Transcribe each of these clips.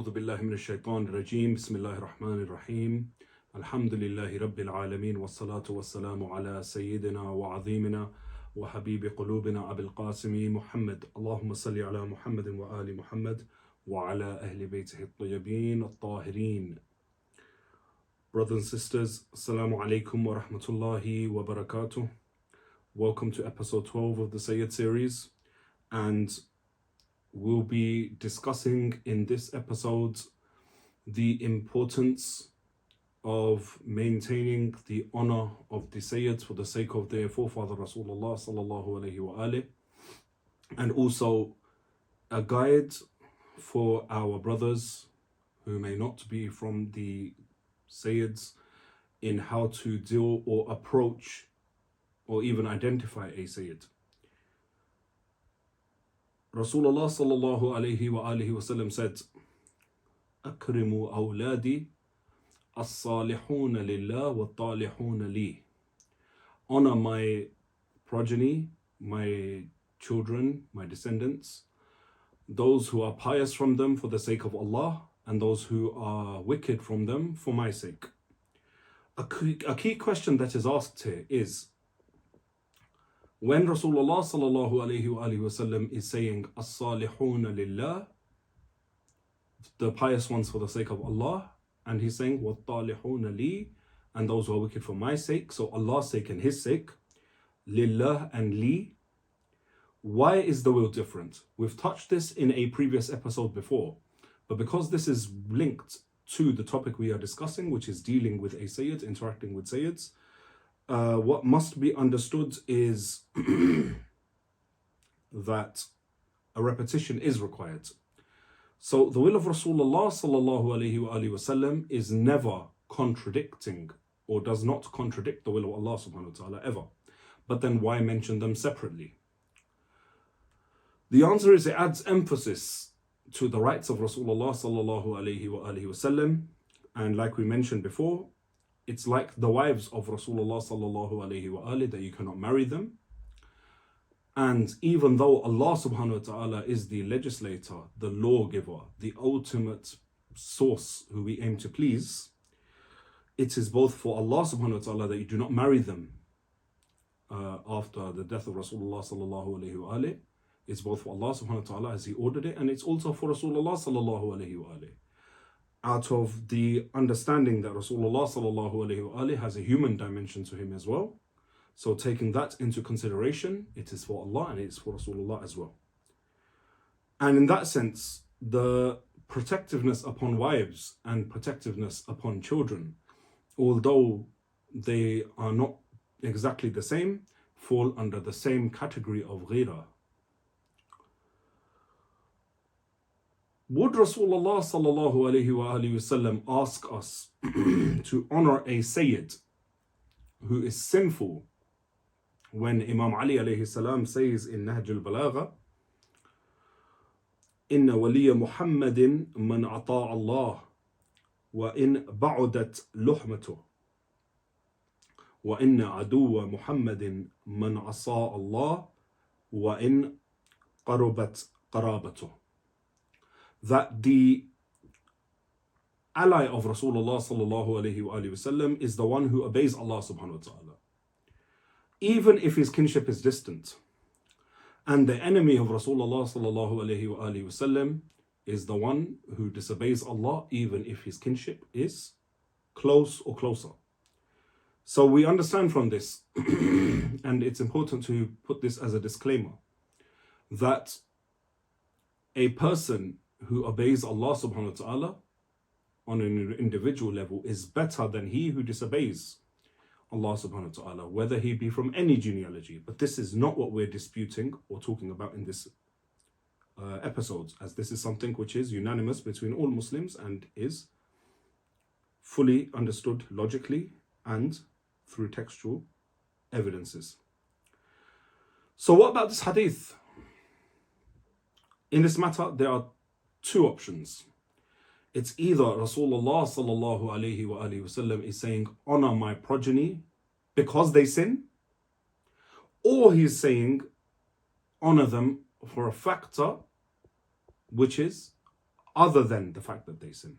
أعوذ بالله من الشيطان الرجيم بسم الله الرحمن الرحيم الحمد لله رب العالمين والصلاة والسلام على سيدنا وعظيمنا وحبيب قلوبنا أبي القاسم محمد اللهم صل على محمد وآل محمد وعلى أهل بيته الطيبين الطاهرين. Brothers and sisters, Assalamu alaikum wa rahmatullahi wa barakatuh. Welcome to episode 12 of the Sayyid series, and we'll be discussing in this episode the importance of maintaining the honor of the Sayyids for the sake of their forefather Rasulullah sallallahu alayhi wa alih, and also a guide for our brothers who may not be from the Sayyids in how to deal or approach or even identify a Sayyid. Rasulullah sallallahu alayhi wa alihi wasallam said, "Akrimu awladi as-salihuna lillah wa talihuna li." Honor my progeny, my children, my descendants, those who are pious from them for the sake of Allah, and those who are wicked from them for my sake. A key question that is asked here is, when Rasulullah sallallahu alayhi wa alihi wasallam is saying as-salihuna lillah, the pious ones for the sake of Allah, and he's saying wat-talihuna li, and those who are wicked for my sake, so Allah's sake and his sake, lillah and li, why is the will different? We've touched this in a previous episode before, but because this is linked to the topic we are discussing, which is dealing with a Sayyid, interacting with Sayyids, what must be understood is that a repetition is required. So the will of Rasulullah sallallahu alayhi wa alihi wasallam is never contradicting or does not contradict the will of Allah subhanahu wa ta'ala ever. But then why mention them separately? The answer is it adds emphasis to the rights of Rasulullah sallallahu alayhi wa alihi wasallam, and like we mentioned before, it's like the wives of Rasulullah sallallahu alayhi wa alihi, that you cannot marry them. And even though Allah subhanahu wa ta'ala is the legislator, the lawgiver, the ultimate source who we aim to please, it is both for Allah subhanahu wa ta'ala that you do not marry them after the death of Rasulullah sallallahu alayhi wa alihi. It's both for Allah subhanahu wa ta'ala as he ordered it, and it's also for Rasulullah sallallahu alayhi wa alihi, out of the understanding that Rasulullah sallallahu alayhi wa alihi has a human dimension to him as well. So taking that into consideration, it is for Allah and it's for Rasulullah as well. And in that sense, the protectiveness upon wives and protectiveness upon children, although they are not exactly the same, fall under the same category of ghira. Would Rasulullah sallallahu alayhi wa alihi wasallam ask us to honor a Sayyid who is sinful when Imam Ali alayhi salam says in Nahj al-Balagha, "Inna waliya Muhammadin man ata'a Allah wa in ba'udat luhmatuh wa inna aduwa Muhammadin man asa Allah wa in qarubat qarabatuh." That the ally of Rasulullah sallallahu alayhi wa sallam is the one who obeys Allah subhanahu wa ta'ala, even if his kinship is distant. And the enemy of Rasulullah sallallahu alayhi wa sallam is the one who disobeys Allah, even if his kinship is close or closer. So we understand from this, and it's important to put this as a disclaimer, that a person who obeys Allah subhanahu wa ta'ala on an individual level is better than he who disobeys Allah subhanahu wa ta'ala, whether he be from any genealogy. But this is not what we're disputing or talking about in this episode, as this is something which is unanimous between all Muslims and is fully understood logically and through textual evidences. So what about this hadith? In this matter, there are two options. It's either Rasulullah sallallahu alayhi wa alihi wasallam is saying, honor my progeny because they sin, or he's saying, honor them for a factor which is other than the fact that they sin.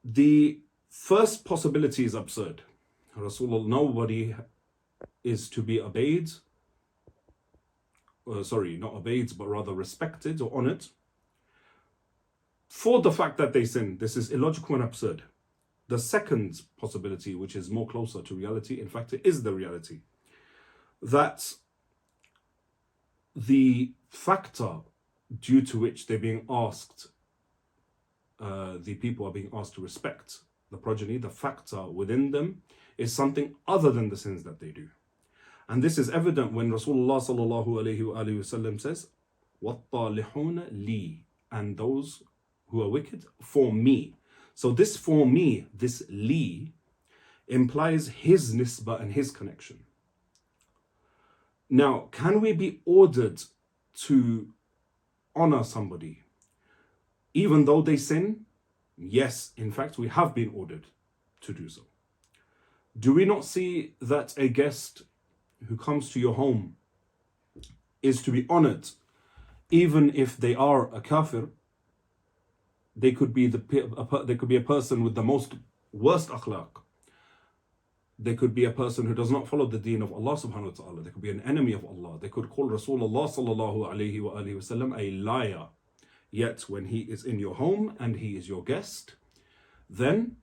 The first possibility is absurd. Rasulullah, nobody is to be obeyed, not obeyed, but rather respected or honored for the fact that they sin. This is illogical and absurd. The second possibility, which is more closer to reality, in fact, it is the reality, that the factor due to which they're being asked, the people are being asked to respect the progeny, the factor within them is something other than the sins that they do. And this is evident when Rasulullah sallallahu alayhi wa sallam says, وَالطَّالِحُونَ li, and those who are wicked for me. So this for me, this li, implies his nisbah and his connection. Now, can we be ordered to honor somebody even though they sin? Yes, in fact, we have been ordered to do so. Do we not see that a guest who comes to your home is to be honored even if they are a kafir? They could be a person with the most worst akhlaq. They could be a person who does not follow the deen of Allah subhanahu wa ta'ala. They could be an enemy of Allah. They could call Rasulullah sallallahu alayhi wa sallam a liar. Yet when he is in your home and he is your guest, then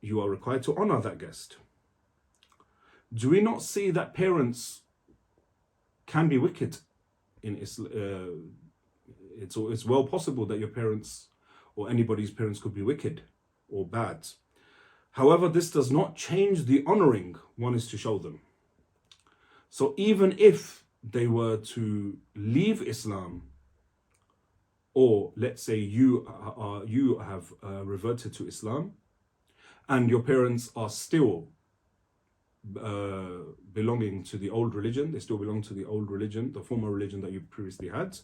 you are required to honor that guest. Do we not see that parents can be wicked in Islam? It's well possible that your parents or anybody's parents could be wicked or bad. However, this does not change the honoring one is to show them. So even if they were to leave Islam, or let's say you have reverted to Islam, and your parents are still belonging to the old religion, they still belong to the old religion, the former religion that you previously had,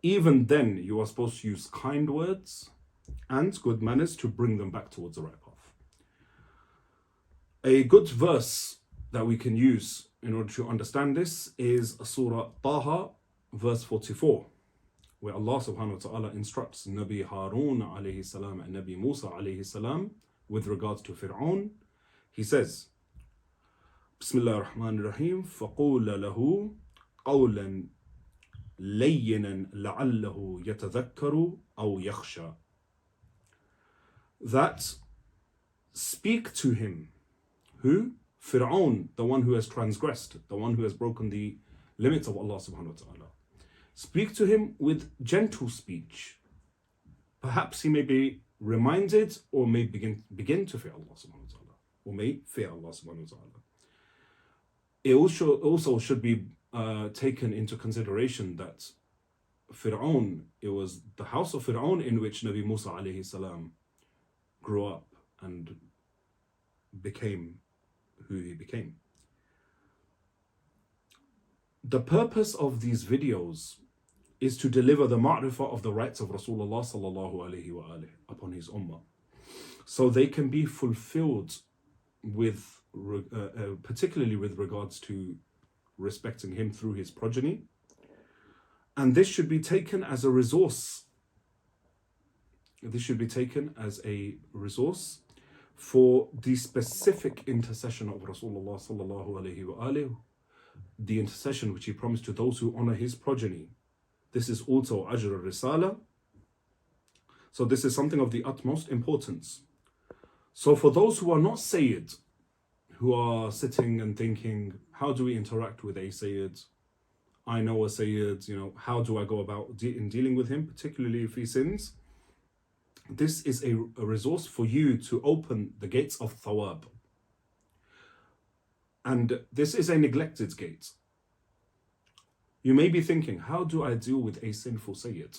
even then you are supposed to use kind words and good manners to bring them back towards the right path. A good verse that we can use in order to understand this is Surah Taha, verse 44, where Allah subhanahu wa ta'ala instructs Nabi Harun alayhi salam and Nabi Musa alayhi salam with regards to Fir'aun. He says, Bismillah ar-Rahman ar-Rahim, فَقُولَ لَهُ قَوْلًا لَيِّنًا لَعَلَّهُ يَتَذَكَّرُ أَوْ يَخْشَى. That speak to him. Who? Fir'aun, the one who has transgressed, the one who has broken the limits of Allah subhanahu wa ta'ala. Speak to him with gentle speech. Perhaps he may be reminded or may begin to fear Allah subhanahu wa ta'ala, or may fear Allah subhanahu wa ta'ala. It also should be taken into consideration that Fir'aun, it was the house of Fir'aun in which Nabi Musa alayhi salam grew up and became who he became. The purpose of these videos is to deliver the ma'rifah of the rights of Rasulullah sallallahu alayhi wa alayhi upon his ummah, so they can be fulfilled with particularly with regards to respecting him through his progeny. And this should be taken as a resource. This should be taken as a resource for the specific intercession of Rasulullah sallallahu alayhi wa alayhi, the intercession which he promised to those who honor his progeny. This is also Ajr al-Risala. So this is something of the utmost importance. So for those who are not Sayyid, who are sitting and thinking, how do we interact with a Sayyid? I know a Sayyid, how do I go about in dealing with him, particularly if he sins? This is a resource for you to open the gates of thawab. And this is a neglected gate. You may be thinking, how do I deal with a sinful Sayyid?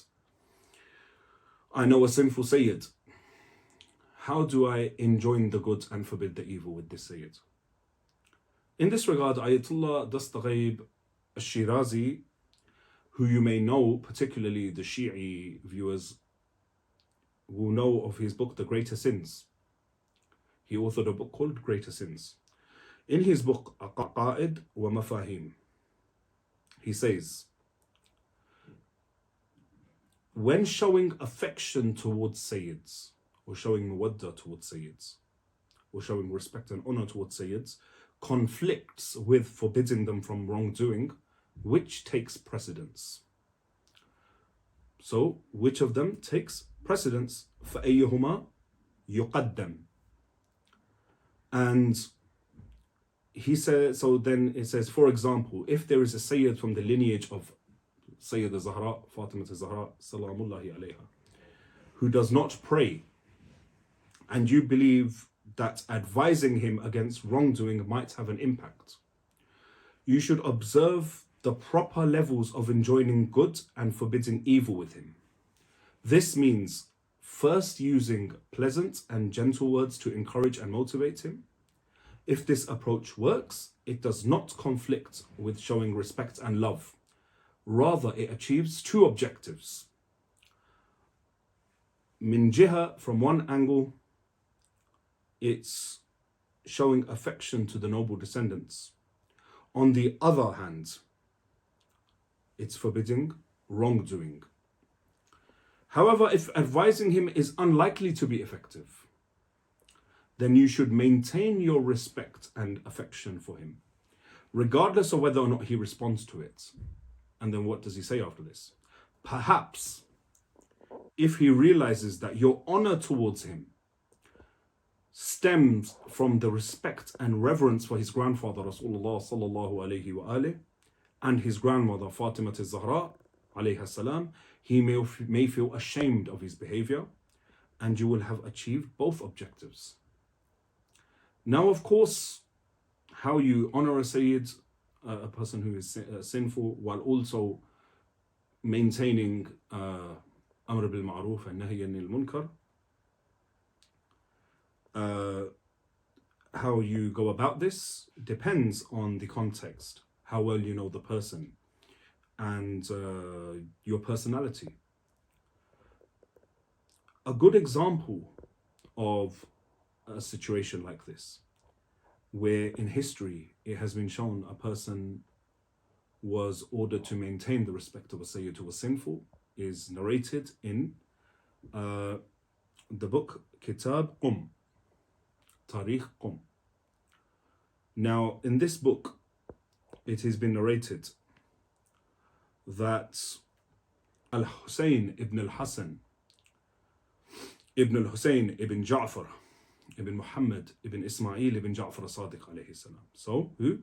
I know a sinful Sayyid. How do I enjoin the good and forbid the evil with this Sayyid? In this regard, Ayatollah Dastaghaib al-Shirazi, who you may know, particularly the Shi'i viewers, will know of his book, The Greater Sins. He authored a book called Greater Sins. In his book, Aqa'id wa Mafahim, he says, when showing affection towards Sayyids, or showing mawadda towards Sayyids, or showing respect and honor towards Sayyids, conflicts with forbidding them from wrongdoing, which takes precedence? So, which of them takes precedence? فَأَيُّهُمَا يُقَدَّمْ. And he says, so then it says, for example, if there is a Sayyid from the lineage of Sayyida Zahra, Fatima Zahra, Salamullahi alayha, who does not pray, and you believe that advising him against wrongdoing might have an impact, you should observe the proper levels of enjoining good and forbidding evil with him. This means first using pleasant and gentle words to encourage and motivate him. If this approach works, it does not conflict with showing respect and love. Rather, it achieves two objectives. Min jiha, from one angle, it's showing affection to the noble descendants. On the other hand, it's forbidding wrongdoing. However, if advising him is unlikely to be effective, then you should maintain your respect and affection for him, regardless of whether or not he responds to it. And then what does he say after this? Perhaps, if he realizes that your honor towards him stems from the respect and reverence for his grandfather Rasulullah sallallahu alayhi wa alayhi and his grandmother Fatima Zahra alayha salam, he may feel ashamed of his behavior, and you will have achieved both objectives. Now, of course, how you honor a Sayyid, a person who is sinful, while also maintaining Amr bil Ma'ruf and Nahy anil Munkar, how you go about this depends on the context, how well you know the person, and your personality. A good example of a situation like this, where in history it has been shown a person was ordered to maintain the respect of a Sayyid who was sinful, is narrated in the book Kitab Qum, Tarikh Qum. Now, in this book, it has been narrated that Al-Husayn ibn al-Hasan ibn al-Husayn ibn Ja'far ibn Muhammad ibn Ismail ibn Ja'far as-Sadiq alayhi salam. So, who?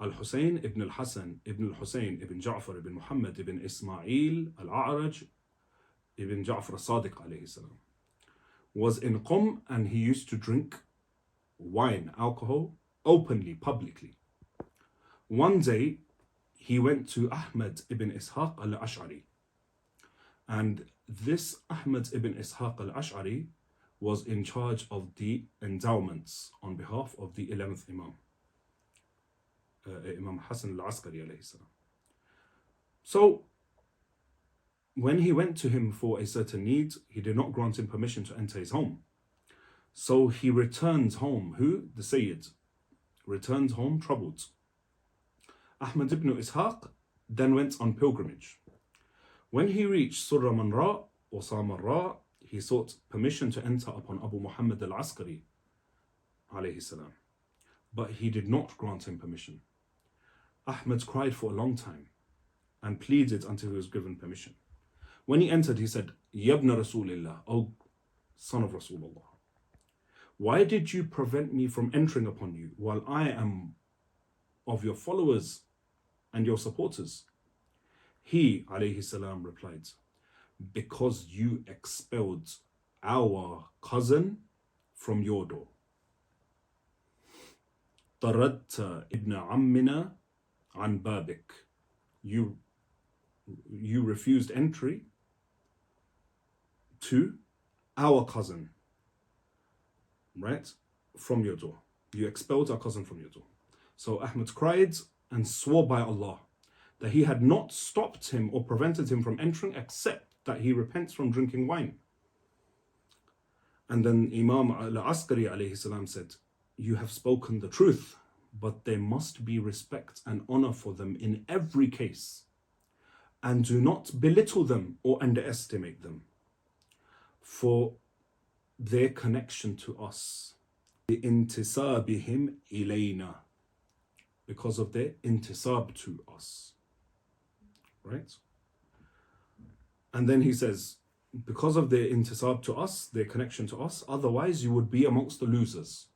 Al-Husayn ibn al-Hasan ibn al-Husayn ibn Ja'far ibn Muhammad ibn Ismail al-A'raj ibn Ja'far as-Sadiq alayhi salam was in Qum, and he used to drink wine, alcohol, openly, publicly. One day, he went to Ahmad ibn Ishaq al-Ash'ari. And this Ahmad ibn Ishaq al-Ash'ari was in charge of the endowments on behalf of the 11th Imam, Imam Hassan al-Askari alayhi salam. So, when he went to him for a certain need, he did not grant him permission to enter his home. So he returns home. Who? The Sayyid. Returns home troubled. Ahmad ibn Ishaq then went on pilgrimage. When he reached Surra Manra or Samarra, he sought permission to enter upon Abu Muhammad al-Askari alayhi salam, but he did not grant him permission. Ahmad cried for a long time and pleaded until he was given permission. When he entered, he said, Yabna Rasulillah, O son of Rasulullah, why did you prevent me from entering upon you while I am of your followers and your supporters? He, alayhi salam, replied, because you expelled our cousin from your door. طردت ابن عمنا عن بابك. You refused entry to our cousin, right, from your door. You expelled our cousin from your door. So Ahmad cried and swore by Allah that he had not stopped him or prevented him from entering except that he repents from drinking wine. And then Imam al-Askari alayhi salam said, you have spoken the truth, but there must be respect and honor for them in every case. and do not belittle them or underestimate them for their connection to us. بِإِنْتِسَابِهِمْ إِلَيْنَا, because of their intisab to us. Right? And then he says, because of their intisab to us, their connection to us, otherwise you would be amongst the losers.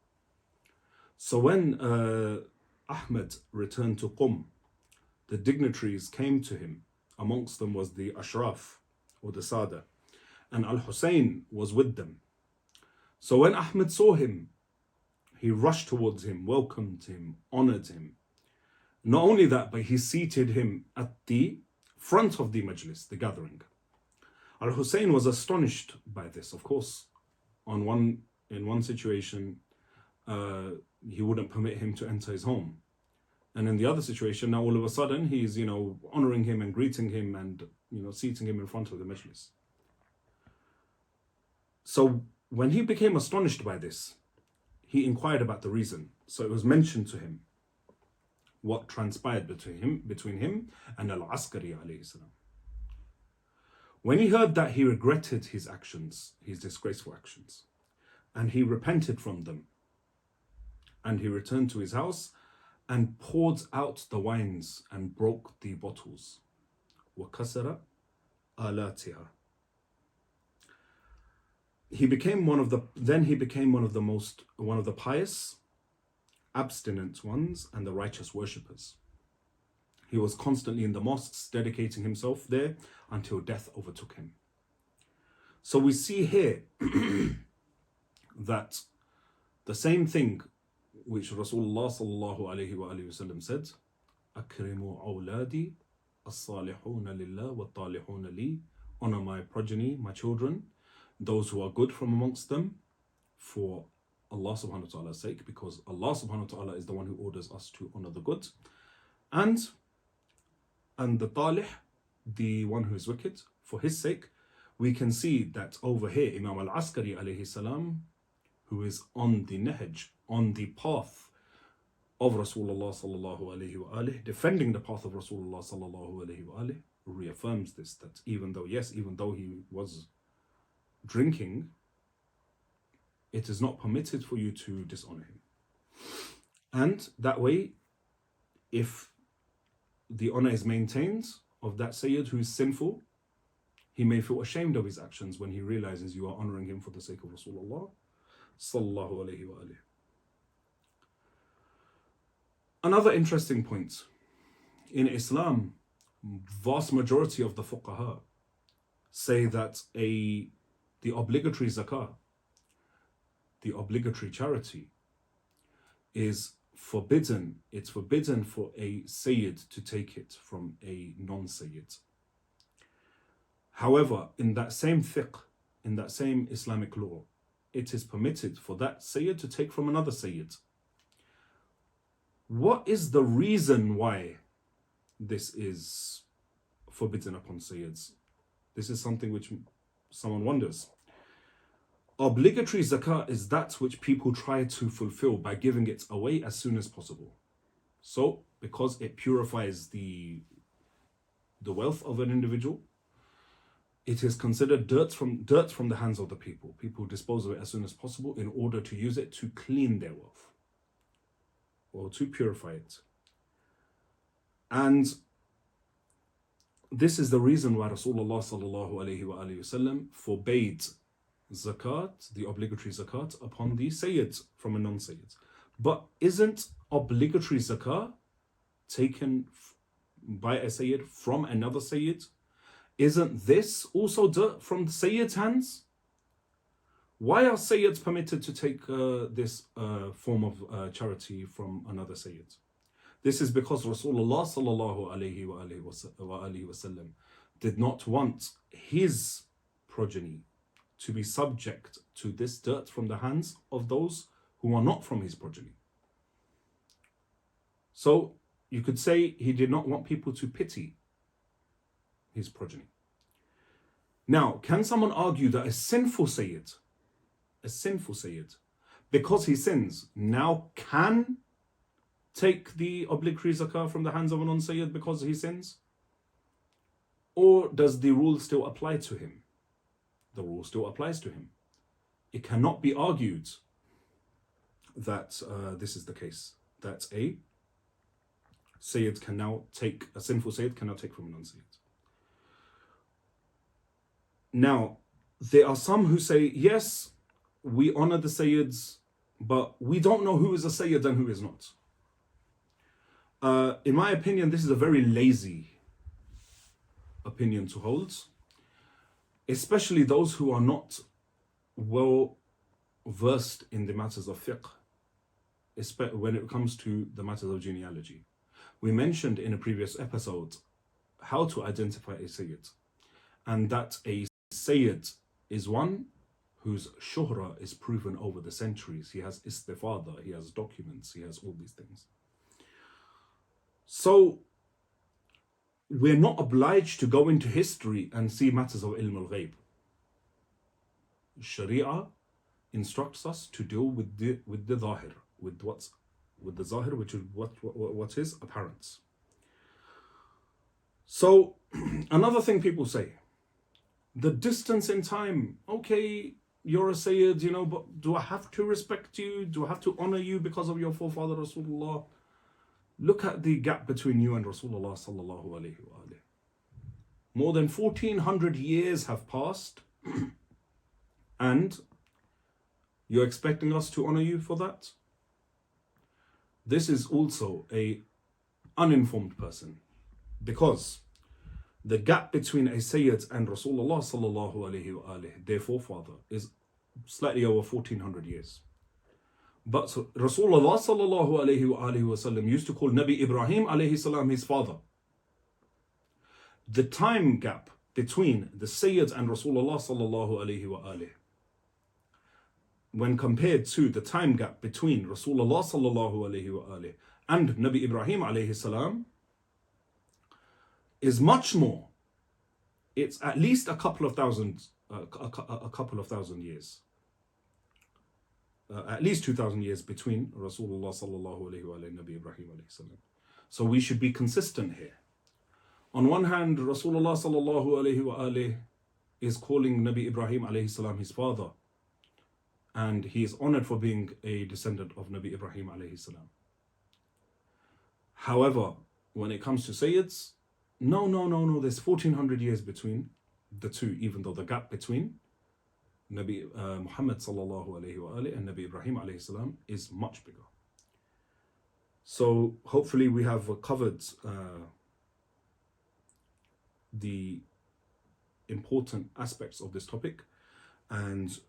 So when Ahmed returned to Qum, the dignitaries came to him. Amongst them was the Ashraf, or the Sada, and Al-Hussein was with them. So when Ahmed saw him, he rushed towards him, welcomed him, honored him. Not only that, but he seated him at the front of the majlis, the gathering. Al-Hussein was astonished by this. Of course, in one situation, he wouldn't permit him to enter his home. And in the other situation, now all of a sudden, he's, honoring him and greeting him and, seating him in front of the majlis. So when he became astonished by this, he inquired about the reason. So it was mentioned to him what transpired between him and Al-Askari alayhi salam. When he heard that, he regretted his actions, his disgraceful actions, and he repented from them. And he returned to his house and poured out the wines and broke the bottles. وَكَسَرَ آلَاتِهَا. He became one of the pious, abstinent ones and the righteous worshippers. He was constantly in the mosques, dedicating himself there until death overtook him. So we see here that the same thing which Rasulullah sallallahu alayhi wa sallam said, أَكْرِمُوا أَوْلَادِي الصَّالِحُونَ لِلَّهِ وَالطَّالِحُونَ لِي, honor my progeny, my children, those who are good from amongst them, for Allah subhanahu wa ta'ala's sake, because Allah subhanahu wa ta'ala is the one who orders us to honor the good. And the talih, the one who is wicked, for his sake. We can see that over here, Imam Al-Askari alayhi salam, who is on the nahj, on the path of Rasulullah sallallahu alayhi wa alihi, defending the path of Rasulullah sallallahu alayhi wa alihi, reaffirms this, that even though he was drinking, it is not permitted for you to dishonor him. And that way, if the honor is maintained of that Sayyid who is sinful, he may feel ashamed of his actions when he realizes you are honoring him for the sake of Rasulullah sallallahu alayhi wa alihi. Another interesting point, in Islam, vast majority of the fuqaha say that the obligatory zakah, the obligatory charity, is forbidden. It's forbidden for a Sayyid to take it from a non-Sayyid. However, in that same fiqh, in that same Islamic law, it is permitted for that Sayyid to take from another Sayyid. What is the reason why this is forbidden upon Sayyids? This is something which someone wonders. Obligatory zakah is that which people try to fulfill by giving it away as soon as possible. So, because it purifies the wealth of an individual, it is considered dirt from the hands of the people. People dispose of it as soon as possible in order to use it to clean their wealth or to purify it. And this is the reason why Rasulullah sallallahu alayhi wa sallam forbade zakat, the obligatory zakat, upon the Sayyids from a non-Sayyid. But isn't obligatory zakat taken by a Sayyid from another Sayyid? Isn't this also dirt from the Sayyid's hands? Why are Sayyids permitted to take this form of charity from another Sayyid? This is because Rasulullah sallallahu alayhi wa sallam did not want his progeny to be subject to this dirt from the hands of those who are not from his progeny. So you could say he did not want people to pity his progeny. Now, can someone argue that a sinful Sayyid, because he sins, now can take the obligatory zakah from the hands of a non-Sayyid because he sins? Or does the rule still apply to him? The rule still applies to him. It cannot be argued that this is the case, that a Sayyid can now take, a sinful Sayyid can now take from a non-Sayyid. Now, there are some who say, yes, we honor the Sayyids, but we don't know who is a Sayyid and who is not. In my opinion, this is a very lazy opinion to hold, especially those who are not well versed in the matters of fiqh, when it comes to the matters of genealogy. We mentioned in a previous episode how to identify a Sayyid, and that a Sayyid is one whose shuhra is proven over the centuries. He has istifada, he has documents, he has all these things. So we're not obliged to go into history and see matters of ilm al-ghayb. Sharia instructs us to deal with the zahir, with the zahir, which is what is apparent. So another thing people say, the distance in time. Okay, you're a Sayyid, you know, but do I have to respect you? Do I have to honor you because of your forefather Rasulullah? Look at the gap between you and Rasulullah sallallahu alayhi wa alayhi. More than 1400 years have passed and you're expecting us to honor you for that? This is also a uninformed person, because the gap between a Sayyid and Rasulullah sallallahu alayhi wa alayhi, their forefather, is slightly over 1400 years. But Rasulullah sallallahu alayhi wa alayhi wa sallam used to call Nabi Ibrahim alayhi salam his father. The time gap between the Sayyid and Rasulullah sallallahu alayhi wa alayhi, when compared to the time gap between Rasulullah sallallahu alayhi wa alayhi and Nabi Ibrahim alayhi salam, is much more. It's at least a couple of thousand years. At least 2000 years between Rasulullah sallallahu alayhi wa alayhi and Nabi Ibrahim alayhi salam. So we should be consistent here. On one hand, Rasulullah sallallahu alayhi wa alayhi is calling Nabi Ibrahim alayhi salam his father, and he is honored for being a descendant of Nabi Ibrahim alayhi salam. However, when it comes to Sayyids, no, there's 1400 years between the two, even though the gap between Nabi Muhammad sallallahu alayhi wa alayhi and Nabi Ibrahim alayhi salam is much bigger. So hopefully we have covered the important aspects of this topic, and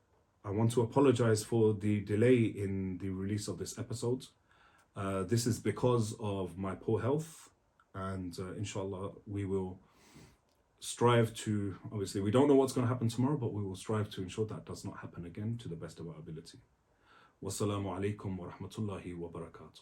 I want to apologize for the delay in the release of this episode. This is because of my poor health, and inshallah we will strive to, obviously we don't know what's going to happen tomorrow, but we will strive to ensure that does not happen again to the best of our ability. Wassalamu alaikum wa rahmatullahi wa barakatuh.